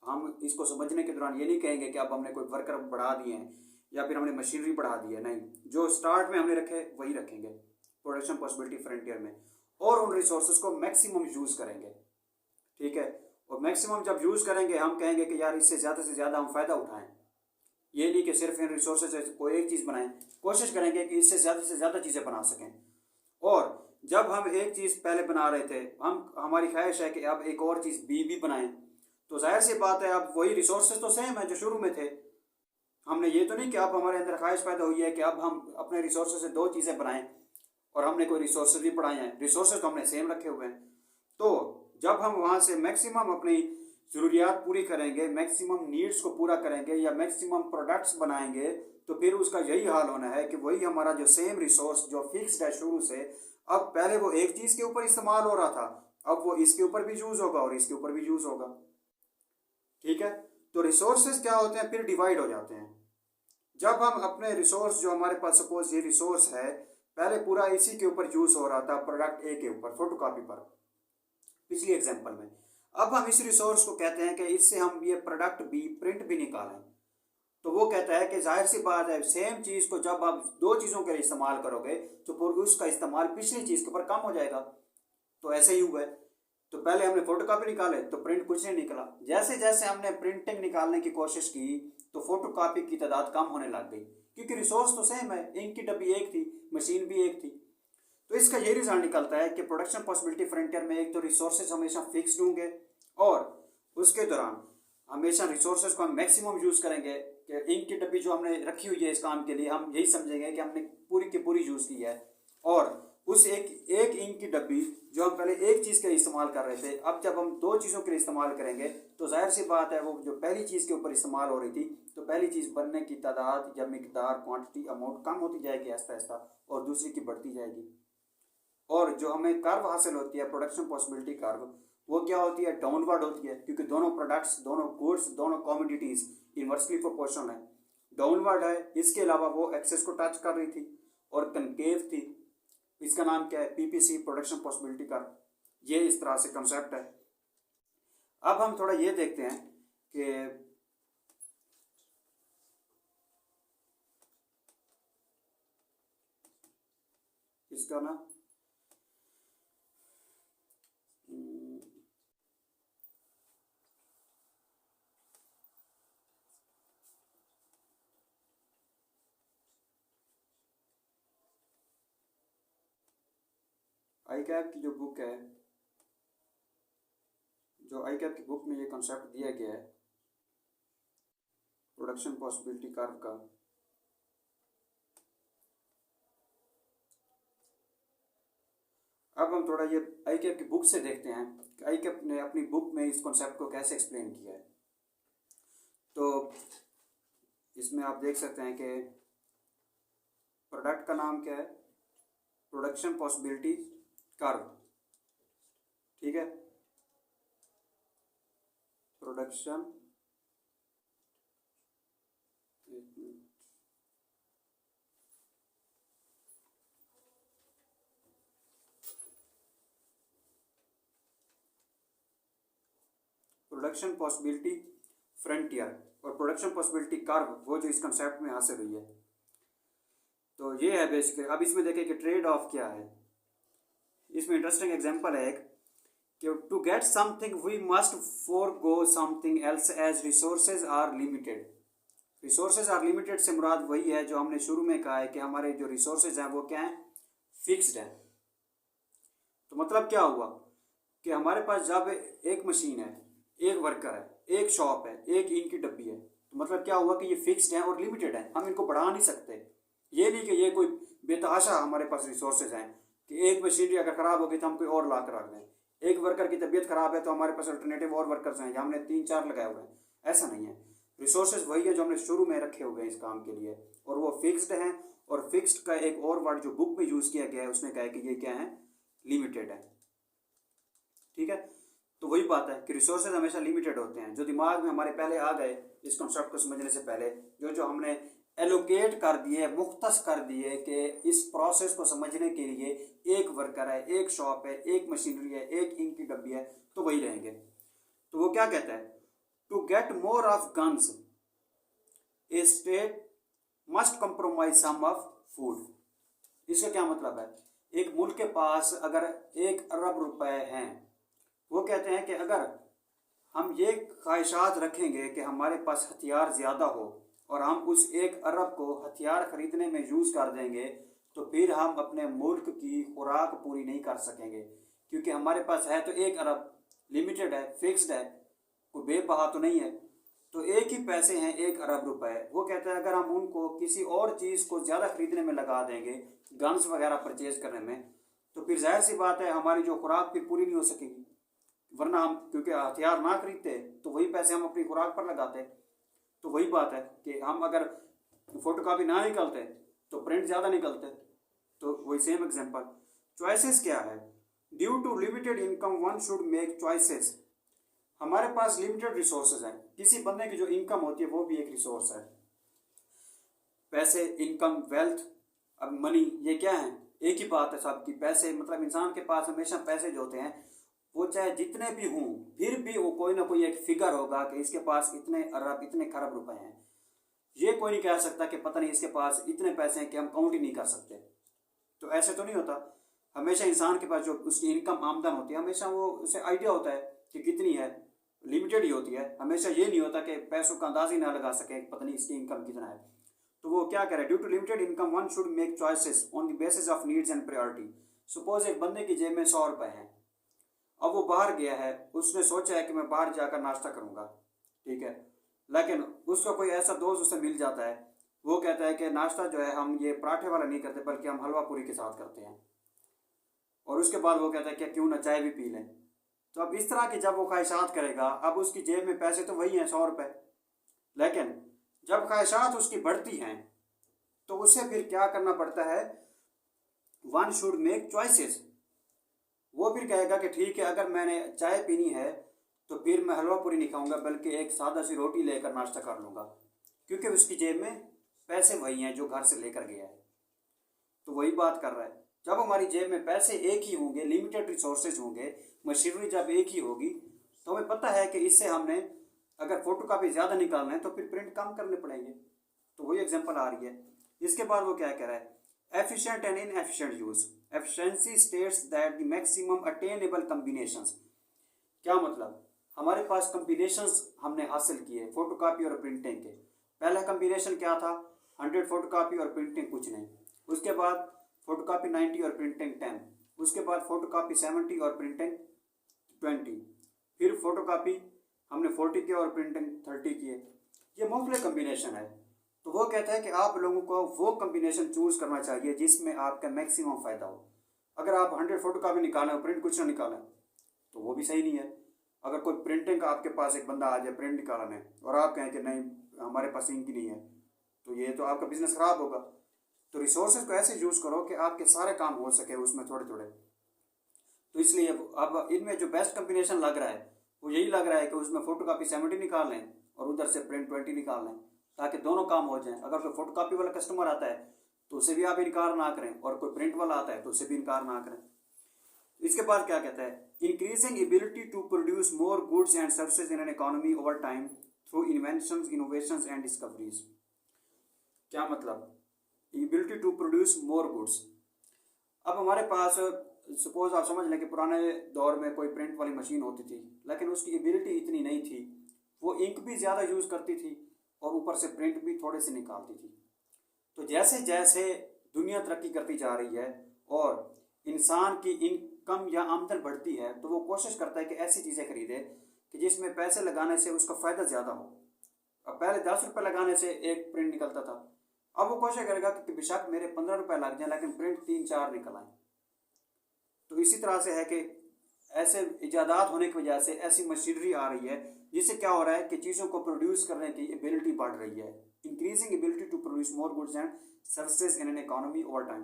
A: हम इसको समझने के दौरान ये नहीं कहेंगे कि अब हमने कोई वर्कर बढ़ा दिए हैं या फिर हमने मशीनरी बढ़ा दी है, नहीं, जो स्टार्ट में हमने रखे वही रखेंगे प्रोडक्शन पॉसिबिलिटी फ्रंटियर में, और उन रिसोर्सेज को मैक्सिमम यूज़ करेंगे। ठीक है, और मैक्सिमम जब यूज़ करेंगे हम कहेंगे कि यार इससे ज़्यादा हम फ़ायदा उठाएं। ये नहीं कि सिर्फ इन रिसोर्सेज से कोई एक चीज़ बनाएं, कोशिश करेंगे कि इससे ज़्यादा चीज़ें बना सकें। और जब हम एक चीज़ पहले बना रहे थे, हमारी ख्वाहिश है कि अब एक और चीज़ भी बनाएं, तो जाहिर सी बात है अब वही रिसोर्सेज तो सेम है जो शुरू में थे। हमने ये तो नहीं कि अब हमारे अंदर ख्वाहिश पैदा हुई है कि अब हम अपने रिसोर्सेज से दो चीज़ें बनाएं और हमने कोई रिसोर्सेज भी बढ़ाए हैं, रिसोर्सेज तो हमने सेम रखे हुए हैं। तो जब हम वहाँ से मैक्सिमम अपनी ज़रूरियात पूरी करेंगे, मैक्सिमम नीड्स को पूरा करेंगे या मैक्सिमम प्रोडक्ट्स बनाएंगे, तो फिर उसका यही हाल होना है कि वही हमारा जो सेम रिसोर्स जो फिक्स्ड है शुरू से, अब पहले वो एक चीज़ के ऊपर इस्तेमाल हो रहा था, अब वो इसके ऊपर भी यूज़ होगा और इसके ऊपर भी यूज़ होगा। ठीक है, तो रिसोर्सेज क्या होते हैं, फिर डिवाइड हो जाते हैं। जब हम अपने रिसोर्स जो हमारे पास, सपोज ये रिसोर्स है, पहले पूरा इसी के ऊपर यूज़ हो रहा था, प्रोडक्ट ए के ऊपर, फोटोकॉपी पर, पिछली एग्जांपल में। अब हम इस रिसोर्स को कहते हैं कि इससे हम ये प्रोडक्ट भी, प्रिंट भी निकालें। तो वो कहता है कि जाहिर सी बात है, सेम चीज़ को जब आप दो चीज़ों के लिए इस्तेमाल करोगे तो फिर उसका इस्तेमाल पिछली चीज़ के ऊपर कम हो जाएगा। तो ऐसे ही हुआ है, तो पहले हमने फोटोकॉपी निकाले तो प्रिंट कुछ नहीं निकला। जैसे जैसे हमने प्रिंटिंग निकालने की कोशिश की तो फोटोकॉपी की तादाद कम होने लग गई, क्योंकि रिसोर्स तो सेम है, इंक की डब्बी एक थी, मशीन भी एक थी। तो इसका ये रिजल्ट निकलता है कि प्रोडक्शन पॉसिबिलिटी फ्रंटियर में एक तो रिसोर्सेज हमेशा फिक्स्ड होंगे और उसके दौरान हमेशा रिसोर्सेज को हम मैक्सिमम यूज़ करेंगे। कि इंक की डब्बी जो हमने रखी हुई है इस काम के लिए, हम यही समझेंगे कि हमने पूरी की पूरी यूज़ की है। और उस एक इंक की डब्बी जो हम पहले एक चीज़ के लिए इस्तेमाल कर रहे थे, अब जब हम दो चीज़ों के लिए इस्तेमाल करेंगे तो जाहिर सी बात है वो जो पहली चीज़ के ऊपर इस्तेमाल हो रही थी, तो पहली चीज़ बनने की तादाद या मिकदार, क्वांटिटी, अमाउंट कम होती जाएगी आहिस्ता आहिस्ता, और दूसरी की बढ़ती जाएगी। और जो हमें कर्व हासिल होती है, प्रोडक्शन पॉसिबिलिटी कर्व, वो क्या होती है, डाउनवर्ड होती है, क्योंकि दोनों प्रोडक्ट्स, दोनों गुड्स, दोनों कॉमोडिटीज़ इन्वर्सली प्रोपोर्शनल है, डाउनवर्ड है। इसके अलावा वो एक्सेस को टच कर रही थी और कनकेव थी। इसका नाम क्या है, पीपीसी, प्रोडक्शन पॉसिबिलिटी कर्व। ये इस तरह से कंसेप्ट है। अब हम थोड़ा ये देखते हैं कि इसका ना आईकैप की जो बुक है, जो आईकैप की बुक में ये कंसेप्ट दिया गया है प्रोडक्शन पॉसिबिलिटी कर्व का, अब हम थोड़ा ये आईकैप की बुक से देखते हैं कि आईकैप ने अपनी बुक में इस कॉन्सेप्ट को कैसे एक्सप्लेन किया है। तो इसमें आप देख सकते हैं कि प्रोडक्ट का नाम क्या है, प्रोडक्शन पॉसिबिलिटी कर्व। ठीक है, प्रोडक्शन, प्रोडक्शन पॉसिबिलिटी फ्रंटियर और प्रोडक्शन पॉसिबिलिटी कर्व, वो जो इस कंसेप्ट में हासिल हुई है। तो ये है बेसिकली। अब इसमें देखें कि ट्रेड ऑफ क्या है। इसमें इंटरेस्टिंग एग्जांपल है एक, कि to get something we must forgo something else as resources are limited. Resources are limited से मुराद वही है जो हमने शुरू में कहा है कि हमारे जो रिसोर्सेज हैं वो क्या हैं, फिक्स्ड हैं। तो मतलब क्या हुआ कि हमारे पास जब एक मशीन है, एक वर्कर है, एक शॉप है, एक ईंट की डब्बी है, तो मतलब क्या हुआ कि ये फिक्स्ड है और लिमिटेड है, हम इनको बढ़ा नहीं सकते। ये नहीं कि ये कोई बेतहाशा हमारे पास रिसोर्सेज हैं कि एक मशीनरी अगर ख़राब होगी तो हम कोई और ला कर रख दें, एक वर्कर की तबीयत ख़राब है तो हमारे पास अल्टरनेटिव और वर्कर्स हैं या हमने 3-4 लगाए हुए हैं। ऐसा नहीं है, रिसोर्सेज वही है जो हमने शुरू में रखे हुए हैं इस काम के लिए, और वो फिक्स्ड हैं। और फिक्स्ड का एक और वर्ड जो बुक में यूज़ किया गया है उसने कहा है कि ये क्या है, लिमिटेड है। ठीक है, तो वही बात है कि रिसोर्सेज हमेशा लिमिटेड होते हैं। जो दिमाग में हमारे पहले आ गए इस कॉन्सेप्ट को समझने से पहले, जो जो हमने एलोकेट कर दिए, मुख्तस कर दिए कि इस प्रोसेस को समझने के लिए एक वर्कर है, एक शॉप है, एक मशीनरी है, एक इंक की डब्बी है, तो वही रहेंगे। तो वो क्या कहता है, to get more of guns a state must compromise some of food. इसका क्या मतलब है, एक मुल्क के पास अगर 1 अरब रुपए हैं, वो कहते हैं कि अगर हम ये ख्वाहिशात रखेंगे कि हमारे पास हथियार ज़्यादा हो और हम उस 1 अरब को हथियार ख़रीदने में यूज़ कर देंगे, तो फिर हम अपने मुल्क की खुराक पूरी नहीं कर सकेंगे, क्योंकि हमारे पास है तो 1 अरब, लिमिटेड है, फिक्स्ड है, कोई बेबहा तो नहीं है। तो एक ही पैसे हैं 1 अरब रुपए। वो कहते हैं अगर हम उनको किसी और चीज़ को ज़्यादा खरीदने में लगा देंगे, गन्स वगैरह परचेज करने में, तो फिर जाहिर सी बात है हमारी जो खुराक फिर पूरी नहीं हो सकेगी। वरना हम क्योंकि हथियार ना खरीदते तो वही पैसे हम अपनी खुराक पर लगाते। तो वही बात है कि हम अगर फोटो कापी ना निकलते तो प्रिंट ज़्यादा निकलते। तो वही सेम एग्जांपल। चॉइसेस क्या है, due to limited income one should make choices. हमारे पास लिमिटेड रिसोर्सेज हैं, किसी बंदे की जो इनकम होती है वो भी एक रिसोर्स है। पैसे, इनकम, वेल्थ, अब मनी, ये क्या है, एक ही बात है सबकी। पैसे मतलब इंसान के पास हमेशा पैसे जो होते हैं वो चाहे जितने भी हों फिर भी वो कोई ना कोई एक फिगर होगा कि इसके पास इतने अरब, इतने खरब रुपए हैं। ये कोई नहीं कह सकता कि पता नहीं इसके पास इतने पैसे हैं कि हम काउंट ही नहीं कर सकते। तो ऐसे तो नहीं होता। हमेशा इंसान के पास जो उसकी इनकम, आमदन होती है, हमेशा वो उसे आइडिया होता है कि कितनी है, लिमिटेड ही होती है। हमेशा ये नहीं होता कि पैसों का अंदाज ही ना लगा सके पता नहीं इसकी इनकम कितना है। तो वो क्या कह रहा है, due to limited income one should make choices on the basis of needs and priority. Suppose एक बंदे की जेब में 100 रुपए हैं, अब वो बाहर गया है, उसने सोचा है कि मैं बाहर जाकर नाश्ता करूंगा, ठीक है, लेकिन उसका कोई ऐसा दोस्त उससे मिल जाता है, वो कहता है कि नाश्ता जो है हम ये पराठे वाला नहीं करते बल्कि हम हलवा पूरी के साथ करते हैं। और उसके बाद वो कहता है कि क्यों ना चाय भी पी लें। तो अब इस तरह की जब वो ख्वाहिशात करेगा, अब उसकी जेब में पैसे तो वही हैं 100 रुपये, लेकिन जब ख्वाहिशात उसकी बढ़ती हैं तो उसे फिर क्या करना पड़ता है, वन शुड मेक चॉइसेस। वो फिर कहेगा कि ठीक है, अगर मैंने चाय पीनी है तो फिर मैं हलवा पूरी नहीं खाऊंगा बल्कि एक सादा सी रोटी लेकर नाश्ता कर लूँगा, क्योंकि उसकी जेब में पैसे वही हैं जो घर से लेकर गया है। तो वही बात कर रहा है, जब हमारी जेब में पैसे एक ही होंगे, लिमिटेड रिसोर्सेज होंगे, मशीनरी जब एक ही होगी, तो हमें पता है कि इससे हमने अगर फोटो कापी ज़्यादा निकालना है तो फिर प्रिंट कम करने पड़ेंगे। तो वही एग्जाम्पल आ रही है। इसके बाद वो क्या कह रहा है, efficient and inefficient use. Efficiency states that the maximum attainable combinations. क्या मतलब, हमारे पास कॉम्बिनेशंस हमने हासिल किए फोटोकॉपी और प्रिंटिंग के। पहला कॉम्बिनेशन क्या था, 100 फोटोकॉपी और प्रिंटिंग कुछ नहीं। उसके बाद फोटोकॉपी 90 और प्रिंटिंग 10। उसके बाद फोटोकॉपी 70 और प्रिंटिंग 20। फिर फोटोकॉपी हमने 40 किया और प्रिंटिंग 30 किए। ये मुख्तलिफ कॉम्बिनेशन है। तो वो कहता है कि आप लोगों को वो कॉम्बिनेशन चूज़ करना चाहिए जिसमें आपका मैक्सिमम फ़ायदा हो। अगर आप 100 फोटोकॉपी निकालें और प्रिंट कुछ ना निकालें तो वो भी सही नहीं है। अगर कोई प्रिंटिंग का आपके पास एक बंदा आ जाए प्रिंट निकालने और आप कहें कि नहीं हमारे पास इंक नहीं है, तो ये तो आपका बिजनेस ख़राब होगा। तो रिसोर्सेज को ऐसे यूज़ करो कि आपके सारे काम हो सके उसमें थोड़े थोड़े। तो इसलिए अब इनमें जो बेस्ट कॉम्बिनेशन लग रहा है वो यही लग रहा है कि उसमें फोटोकॉपी 70 निकाल लें और उधर से प्रिंट 20 निकाल लें, ताकि दोनों काम हो जाएं। अगर कोई फोटोकॉपी वाला कस्टमर आता है तो उसे भी आप इनकार ना करें, और कोई प्रिंट वाला आता है तो उसे भी इनकार ना करें। इसके बाद क्या कहता है, increasing ability to produce more goods and services in an economy over time through inventions, innovations and discoveries. क्या मतलब, ability to produce more goods. अब हमारे पास सपोज आप समझ लें कि पुराने दौर में कोई प्रिंट वाली मशीन होती थी, लेकिन उसकी एबिलिटी इतनी नहीं थी, वो इंक भी ज़्यादा यूज़ करती थी और ऊपर से प्रिंट भी थोड़े से निकालती थी। तो जैसे जैसे दुनिया तरक्की करती जा रही है और इंसान की इन कम या आमदन बढ़ती है तो वो कोशिश करता है कि ऐसी चीज़ें खरीदे कि जिसमें पैसे लगाने से उसका फ़ायदा ज़्यादा हो। अब पहले 10 रुपये लगाने से एक प्रिंट निकलता था, अब वो कोशिश करेगा कि बेशक मेरे 15 रुपये लग जाए लेकिन प्रिंट 3-4 निकल आए। तो इसी तरह से है कि ऐसे इजादात होने की वजह से ऐसी मशीनरी आ रही है जिससे क्या हो रहा है कि चीज़ों को प्रोड्यूस करने की एबिलिटी बढ़ रही है, increasing ability to produce more goods and services in an economy over time.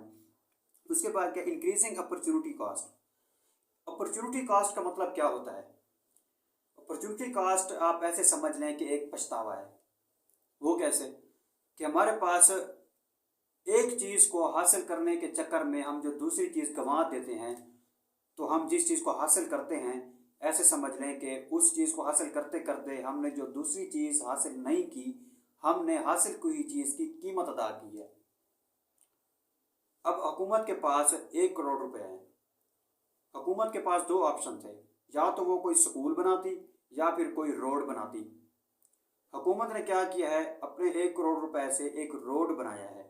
A: उसके बाद क्या, increasing opportunity cost. Opportunity cost का मतलब क्या होता है? अपॉर्चुनिटी कॉस्ट आप ऐसे समझ लें कि एक पछतावा है। वो कैसे कि हमारे पास एक चीज़ को हासिल करने के चक्कर में हम जो दूसरी चीज़ गंवा देते हैं, तो हम जिस चीज़ को हासिल करते हैं ऐसे समझ लें कि उस चीज़ को हासिल करते करते हमने जो दूसरी चीज़ हासिल नहीं की, हमने हासिल की हुई चीज़ की कीमत अदा की है। अब हुकूमत के पास 1 करोड़ रुपए है। हुकूमत के पास दो ऑप्शन थे, या तो वो कोई स्कूल बनाती या फिर कोई रोड बनाती। हुकूमत ने क्या किया है, अपने 1 करोड़ रुपए से एक रोड बनाया है।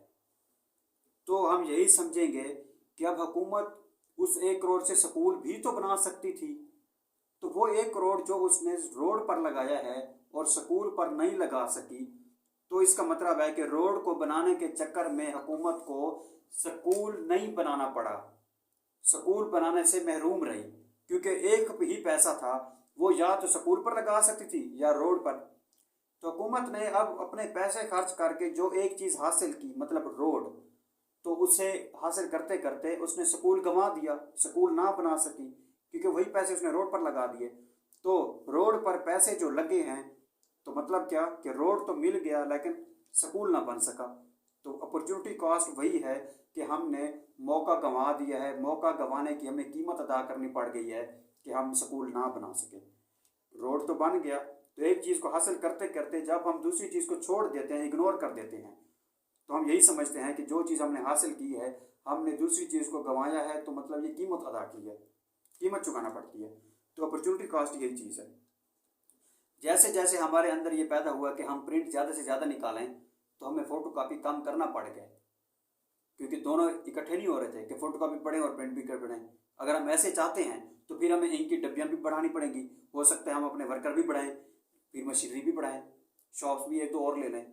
A: तो हम यही समझेंगे कि अब हुकूमत उस 1 करोड़ से स्कूल भी तो बना सकती थी, तो वो 1 करोड़ जो उसने रोड पर लगाया है और स्कूल पर नहीं लगा सकी, तो इसका मतलब है कि रोड को बनाने के चक्कर में हुकूमत को स्कूल नहीं बनाना पड़ा, स्कूल बनाने से महरूम रही, क्योंकि एक ही पैसा था, वो या तो स्कूल पर लगा सकती थी या रोड पर। तो हुकूमत ने अब अपने पैसे खर्च करके जो एक चीज़ हासिल की, मतलब रोड, तो उसे हासिल करते करते उसने स्कूल गंवा दिया, स्कूल ना बना सकी, क्योंकि वही पैसे उसने रोड पर लगा दिए। तो रोड पर पैसे जो लगे हैं, तो मतलब क्या कि रोड तो मिल गया लेकिन स्कूल ना बन सका। तो अपॉर्चुनिटी कॉस्ट वही है कि हमने मौका गंवा दिया है, मौका गंवाने की हमें कीमत अदा करनी पड़ गई है कि हम स्कूल ना बना सके। रोड तो बन गया, तो एक चीज़ को हासिल करते करते जब हम दूसरी चीज़ को छोड़ देते हैं, इग्नोर कर देते हैं, तो हम यही समझते हैं कि जो चीज़ हमने हासिल की है, हमने दूसरी चीज़ को गंवाया है, तो मतलब ये कीमत अदा की है, कीमत चुकाना पड़ती है। तो अपॉर्चुनिटी कॉस्ट यही चीज़ है। जैसे जैसे हमारे अंदर ये पैदा हुआ कि हम प्रिंट ज़्यादा से ज़्यादा निकालें, तो हमें फ़ोटो कापी कम करना पड़ गया, क्योंकि दोनों इकट्ठे नहीं हो रहे थे कि फ़ोटो कापी पढ़ें और प्रिंट भी कर पढ़ें। अगर हम ऐसे चाहते हैं तो फिर हमें इंक की डब्बियाँ भी बढ़ानी पड़ेंगी, हो सकता है हम अपने वर्कर भी बढ़ाएं, फिर मशीनरी भी बढ़ाएं, शॉप्स भी एक दो और ले लें।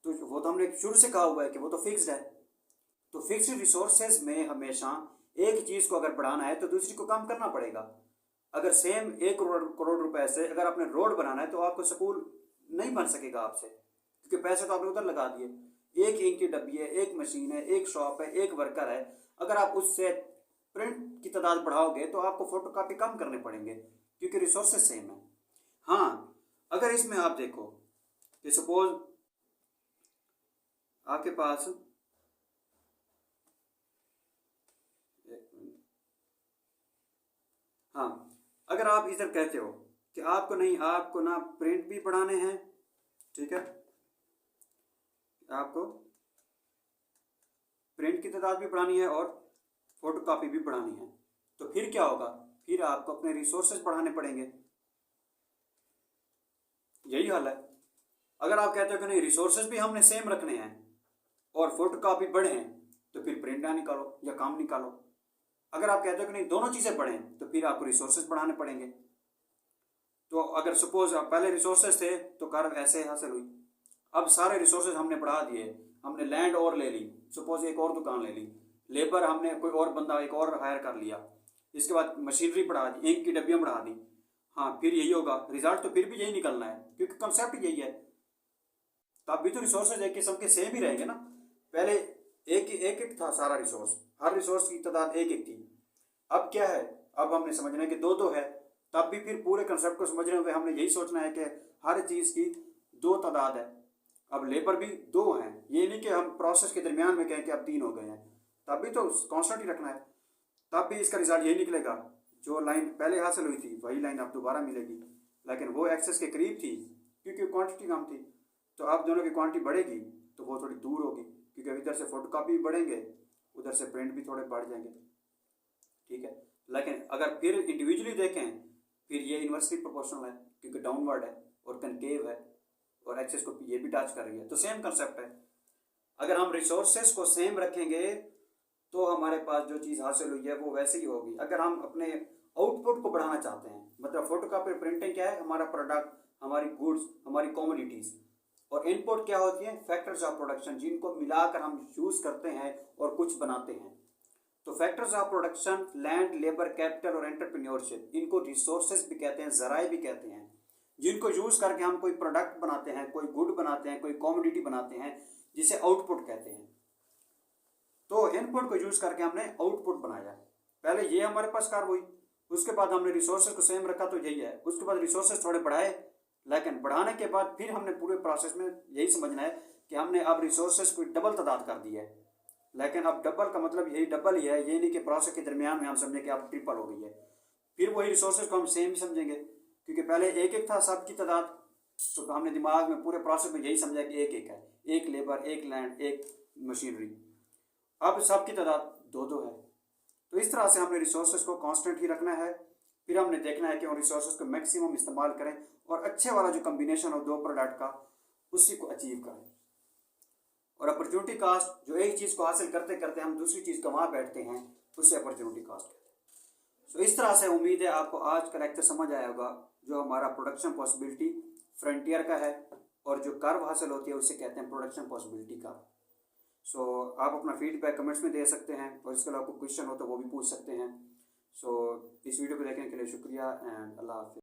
A: तो वो तो हमने शुरू से कहा हुआ है कि वो तो फिक्स्ड है। तो फिक्स्ड रिसोर्सेज में हमेशा एक चीज़ को अगर बढ़ाना है तो दूसरी को कम करना पड़ेगा। अगर सेम 1 करोड़ रुपए से अगर आपने रोड बनाना है तो आपको स्कूल नहीं बन सकेगा आपसे, क्योंकि पैसे तो आपने उधर लगा दिए। एक इंक की डब्बी है, एक मशीन है, एक शॉप है, एक वर्कर है, अगर आप उससे प्रिंट की तादाद बढ़ाओगे तो आपको फोटो कापी कम करने पड़ेंगे, क्योंकि रिसोर्सेज सेम है। हाँ, अगर इसमें आप देखो कि सपोज आपके पास हाँ, अगर आप इधर कहते हो कि आपको नहीं, आपको ना प्रिंट भी पढ़ाने हैं, ठीक है, आपको प्रिंट की तादाद भी बढ़ानी है और फोटो कापी भी बढ़ानी है, तो फिर क्या होगा, फिर आपको अपने रिसोर्सेज बढ़ाने पड़ेंगे। यही हाल है। अगर आप कहते हो कि नहीं, रिसोर्सेज भी हमने सेम रखने हैं और फोटो कापी बढ़े हैं, तो फिर प्रिंट ना निकालो या काम निकालो। अगर आप कहते हो कि नहीं, दोनों चीज़ें बढ़ें, तो फिर आपको रिसोर्सेज बढ़ाने पड़ेंगे। तो अगर सपोज पहले रिसोर्सेज थे तो कार ऐसे हासिल हुई, अब सारे रिसोर्सेज हमने बढ़ा दिए, हमने लैंड और ले ली, सपोज एक और दुकान ले ली, लेबर हमने कोई और बंदा एक और हायर कर लिया, इसके बाद मशीनरी बढ़ा दी, इंक की डब्बियाँ बढ़ा दी। हाँ, फिर यही होगा, रिजल्ट तो फिर भी यही निकलना है, क्योंकि कंसेप्ट यही है। तो अब भी तो रिसोर्सेज एक किस्म के सेम ही रहेंगे ना। पहले एक था सारा रिसोर्स, हर रिसोर्स की तादाद एक एक थी। अब क्या है, अब हमने समझना है कि दो दो है, तब भी फिर पूरे कंसेप्ट को समझने हुए हमने यही सोचना है कि हर चीज़ की दो तादाद है। अब लेबर भी दो हैं, ये नहीं कि हम प्रोसेस के दरमियान में कहें कि अब 3 हो गए हैं, तब भी तो कॉन्स्टेंट ही रखना है। तब भी इसका रिजल्ट यही निकलेगा, जो लाइन पहले हासिल हुई थी वही लाइन अब दोबारा मिलेगी, लेकिन वो एक्सेस के करीब थी क्योंकि क्वांटिटी कम थी। तो अब दोनों की क्वांटिटी बढ़ेगी तो वो थोड़ी दूर होगी, क्योंकि इधर से फोटोकॉपी भी बढ़ेंगे, उधर से प्रिंट भी थोड़े बढ़ जाएंगे, ठीक है। लेकिन अगर फिर इंडिविजुअली देखें, फिर ये इन्वर्सली प्रोपोर्शनल है, क्योंकि डाउनवर्ड है और कनकेव है और एक्सेस को ये भी टच कर रही है, तो सेम कंसेप्ट है। अगर हम रिसोर्सेस को सेम रखेंगे तो हमारे पास जो चीज़ हासिल हुई है वो वैसे ही होगी। अगर हम अपने आउटपुट को बढ़ाना चाहते हैं, मतलब फोटोकॉपी प्रिंटिंग क्या है, हमारा प्रोडक्ट, हमारी गुड्स, हमारी कॉमोडिटीज़, और इनपुट क्या होती है, फैक्टर्स ऑफ प्रोडक्शन, जिनको मिलाकर हम यूज़ करते हैं और कुछ बनाते हैं। तो factors of production, land, labour, capital और एंटरप्रेन्योरशिप, इनको रिसोर्सेज भी कहते हैं, जराए भी कहते हैं, जिनको यूज़ करके हम कोई प्रोडक्ट बनाते हैं, कोई गुड बनाते हैं, कोई कॉमोडिटी बनाते हैं, जिसे आउटपुट कहते हैं। तो इनपुट को यूज़ करके हमने आउटपुट बनाया। पहले ये हमारे पास कार हुई, उसके बाद हमने रिसोर्सेज को सेम रखा, तो यही है। उसके बाद रिसोर्सेज थोड़े बढ़ाए, लेकिन बढ़ाने के बाद फिर हमने पूरे प्रोसेस में यही समझना है कि हमने अब रिसोर्सेज को डबल तादाद कर दी है। लेकिन अब डबल का मतलब यही डबल ही है, ये नहीं कि प्रोसेस के दरमियान में हम समझें कि अब ट्रिपल हो गई है। फिर वही रिसोर्सेज को हम सेम समझेंगे, क्योंकि पहले एक एक था सबकी तादाद, तो हमने दिमाग में पूरे प्रोसेस में यही समझा कि एक एक है, एक लेबर, एक लैंड, एक मशीनरी। अब सबकी तादाद दो दो है। तो इस तरह से हमने रिसोर्सेज को कांस्टेंट ही रखना है। फिर हमने देखना है कि उन रिसोर्सेज को मैक्सिमम इस्तेमाल करें और अच्छे वाला जो कम्बिनेशन हो दो प्रोडक्ट का, उसी को अचीव करें। और अपॉर्चुनिटी कास्ट, जो एक चीज़ को हासिल करते करते हम दूसरी चीज़ गंवा बैठते हैं, उसे अपॉर्चुनिटी कास्ट कहते हैं। तो इस तरह से उम्मीद है आपको आज का लेक्चर समझ आया होगा, जो हमारा प्रोडक्शन पॉसिबिलिटी फ्रंटियर का है, और जो कर्व हासिल होती है उसे कहते हैं प्रोडक्शन पॉसिबिलिटी कर्व। सो आप अपना फीडबैक कमेंट्स में दे सकते हैं, और इसके अलावा कोई क्वेश्चन हो तो वो भी पूछ सकते हैं। सो इस वीडियो को देखने के लिए शुक्रिया, एंड अल्लाह हाफिज़।